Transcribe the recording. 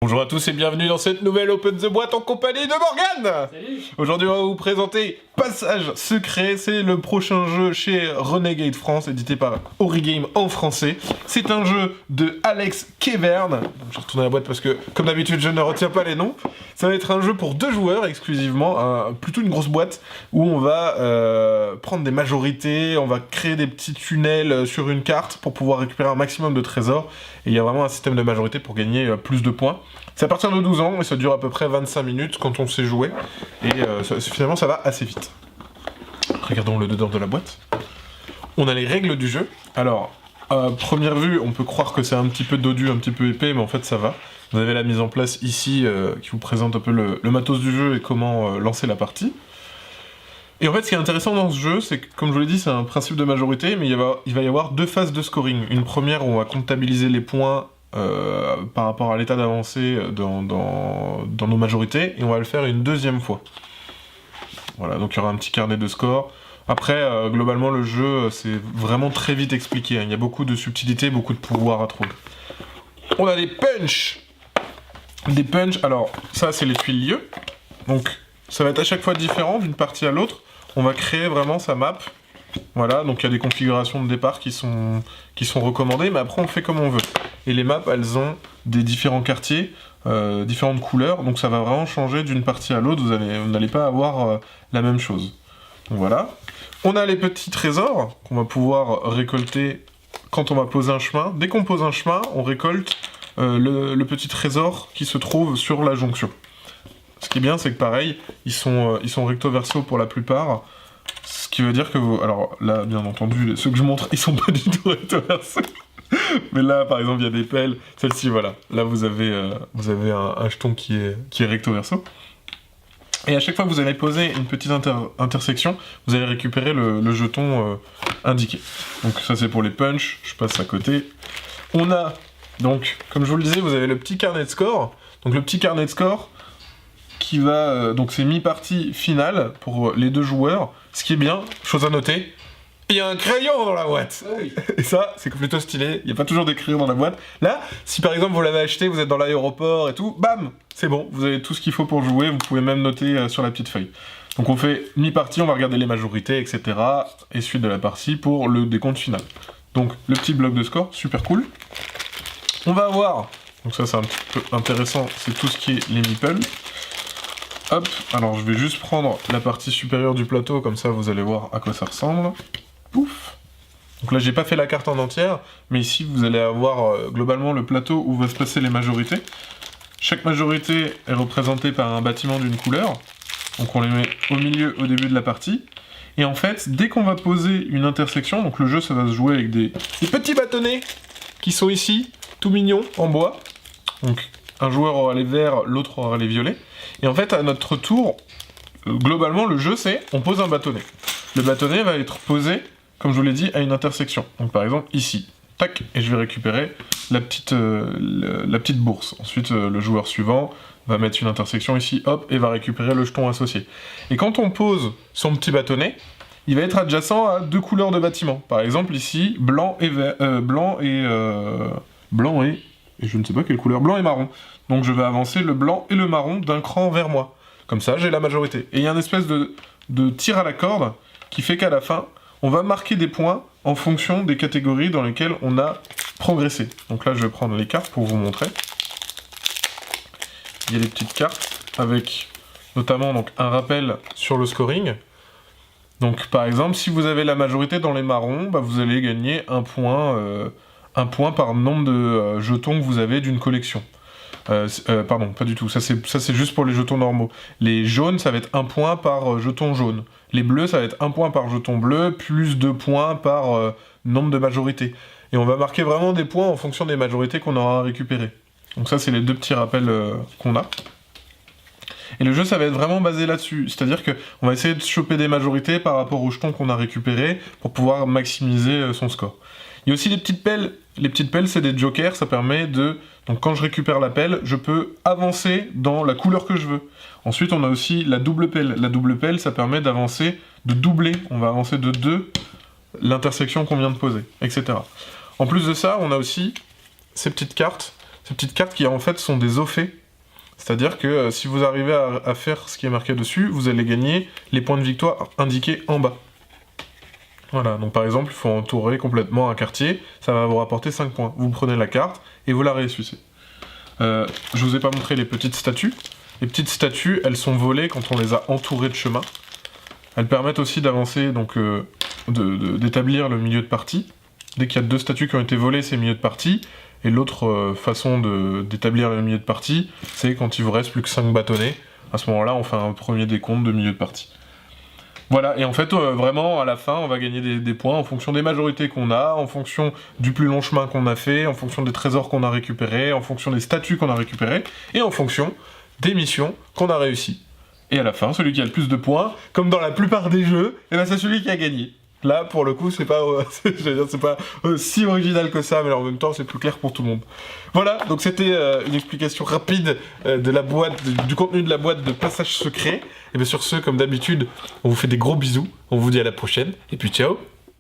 Bonjour à tous et bienvenue dans cette nouvelle Open the Boîte en compagnie de Morgane. Salut. Aujourd'hui on va vous présenter Passage Secret, c'est le prochain jeu chez Renegade France, édité par Origame en français. C'est un jeu de Alex Kevern. Je vais retourner la boîte parce que, comme d'habitude, je ne retiens pas les noms. Ça va être un jeu pour 2 joueurs exclusivement, plutôt une grosse boîte où on va prendre des majorités, on va créer des petits tunnels sur une carte pour pouvoir récupérer un maximum de trésors. Et il y a vraiment un système de majorité pour gagner plus de points. C'est à partir de 12 ans et ça dure à peu près 25 minutes quand on sait jouer. Et finalement ça va assez vite. Regardons le dedans de la boîte. On a les règles du jeu. Alors, à première vue, on peut croire que c'est un petit peu dodu, un petit peu épais, mais en fait ça va. Vous avez la mise en place ici qui vous présente un peu le matos du jeu et comment lancer la partie. Et en fait, ce qui est intéressant dans ce jeu, c'est que, comme je vous l'ai dit, c'est un principe de majorité, mais il va y avoir 2 phases de scoring. Une première où on va comptabiliser les points par rapport à l'état d'avancée dans nos majorités, et on va le faire une deuxième fois. Voilà, donc il y aura un petit carnet de score. Après, globalement, le jeu, c'est vraiment très vite expliqué, hein. Il y a beaucoup de subtilités, beaucoup de pouvoir à trouver. On a des punchs. Des punchs, alors, ça, c'est les tuiles lieux. Donc, ça va être à chaque fois différent d'une partie à l'autre. On va créer vraiment sa map. Voilà, donc il y a des configurations de départ qui sont recommandées, mais après on fait comme on veut. Et les maps, elles ont des différents quartiers, différentes couleurs, donc ça va vraiment changer d'une partie à l'autre, vous n'allez pas avoir la même chose. Donc voilà. On a les petits trésors qu'on va pouvoir récolter quand on va poser un chemin. Dès qu'on pose un chemin, on récolte le petit trésor qui se trouve sur la jonction. Ce qui est bien, c'est que pareil, ils sont recto verso pour la plupart. Ce qui veut dire que vous... Alors là, bien entendu, ceux que je montre, ils sont pas du tout recto verso. Mais là, par exemple, il y a des pelles. Celle-ci, voilà. Là, vous avez un jeton qui est recto verso. Et à chaque fois que vous allez poser une petite intersection, vous allez récupérer le jeton indiqué. Donc ça, c'est pour les punchs. Je passe à côté. On a, donc, comme je vous le disais, vous avez le petit carnet de score. Donc le petit carnet de score qui va... donc c'est mi-partie finale pour les 2 joueurs. Ce qui est bien, chose à noter, il y a un crayon dans la boîte. Oui. Et ça, c'est plutôt stylé. Il n'y a pas toujours des crayons dans la boîte. Là, si par exemple vous l'avez acheté, vous êtes dans l'aéroport et tout, bam, c'est bon. Vous avez tout ce qu'il faut pour jouer. Vous pouvez même noter sur la petite feuille. Donc on fait mi-partie, on va regarder les majorités, etc. Et suite de la partie pour le décompte final. Donc le petit bloc de score, super cool. On va avoir, donc ça c'est un petit peu intéressant, c'est tout ce qui est les meeples. Hop, alors je vais juste prendre la partie supérieure du plateau, comme ça vous allez voir à quoi ça ressemble. Pouf. Donc là j'ai pas fait la carte en entière, mais ici vous allez avoir globalement le plateau où va se passer les majorités. Chaque majorité est représentée par un bâtiment d'une couleur, donc on les met au milieu au début de la partie. Et en fait, dès qu'on va poser une intersection, donc le jeu ça va se jouer avec des petits bâtonnets qui sont ici, tout mignons, en bois. Donc un joueur aura les verts, l'autre aura les violets. Et en fait, à notre tour, globalement, le jeu, c'est on pose un bâtonnet. Le bâtonnet va être posé, comme je vous l'ai dit, à une intersection. Donc par exemple, ici. Tac, et je vais récupérer la petite bourse. Ensuite, le joueur suivant va mettre une intersection ici, hop, et va récupérer le jeton associé. Et quand on pose son petit bâtonnet, il va être adjacent à 2 couleurs de bâtiment. Par exemple, ici, blanc et je ne sais pas quelle couleur, blanc et marron. Donc je vais avancer le blanc et le marron d'un cran vers moi. Comme ça, j'ai la majorité. Et il y a une espèce de tir à la corde qui fait qu'à la fin, on va marquer des points en fonction des catégories dans lesquelles on a progressé. Donc là, je vais prendre les cartes pour vous montrer. Il y a les petites cartes avec notamment donc, un rappel sur le scoring. Donc par exemple, si vous avez la majorité dans les marrons, bah, vous allez gagner un point par nombre de jetons que vous avez d'une collection. Pardon, pas du tout, ça c'est juste pour les jetons normaux. Les jaunes, ça va être 1 point par jeton jaune. Les bleus, ça va être 1 point par jeton bleu, plus 2 points par nombre de majorités. Et on va marquer vraiment des points en fonction des majorités qu'on aura récupérées. Donc ça, c'est les 2 petits rappels qu'on a. Et le jeu, ça va être vraiment basé là-dessus. C'est-à-dire qu'on va essayer de choper des majorités par rapport aux jetons qu'on a récupérés pour pouvoir maximiser son score. Il y a aussi les petites pelles. Les petites pelles, c'est des jokers, ça permet de... Donc quand je récupère la pelle, je peux avancer dans la couleur que je veux. Ensuite, on a aussi la double pelle. La double pelle, ça permet d'avancer, de doubler. On va avancer de 2 l'intersection qu'on vient de poser, etc. En plus de ça, on a aussi ces petites cartes. Ces petites cartes qui en fait sont des offets. C'est-à-dire que si vous arrivez à faire ce qui est marqué dessus, vous allez gagner les points de victoire indiqués en bas. Voilà, donc par exemple, il faut entourer complètement un quartier, ça va vous rapporter 5 points. Vous prenez la carte et vous la réussissez. Je vous ai pas montré les petites statues. Les petites statues, elles sont volées quand on les a entourées de chemin. Elles permettent aussi d'avancer, donc d'établir le milieu de partie. Dès qu'il y a 2 statues qui ont été volées, c'est milieu de partie. Et l'autre façon d'établir le milieu de partie, c'est quand il vous reste plus que 5 bâtonnets. À ce moment-là, on fait un premier décompte de milieu de partie. Voilà, et en fait, vraiment, à la fin, on va gagner des points en fonction des majorités qu'on a, en fonction du plus long chemin qu'on a fait, en fonction des trésors qu'on a récupérés, en fonction des statues qu'on a récupérées, et en fonction des missions qu'on a réussies. Et à la fin, celui qui a le plus de points, comme dans la plupart des jeux, eh ben c'est celui qui a gagné. Là, pour le coup, c'est pas si original que ça, mais en même temps, c'est plus clair pour tout le monde. Voilà, donc c'était une explication rapide de la boîte, du contenu de la boîte de Passage Secret. Et bien sur ce, comme d'habitude, on vous fait des gros bisous, on vous dit à la prochaine, et puis ciao.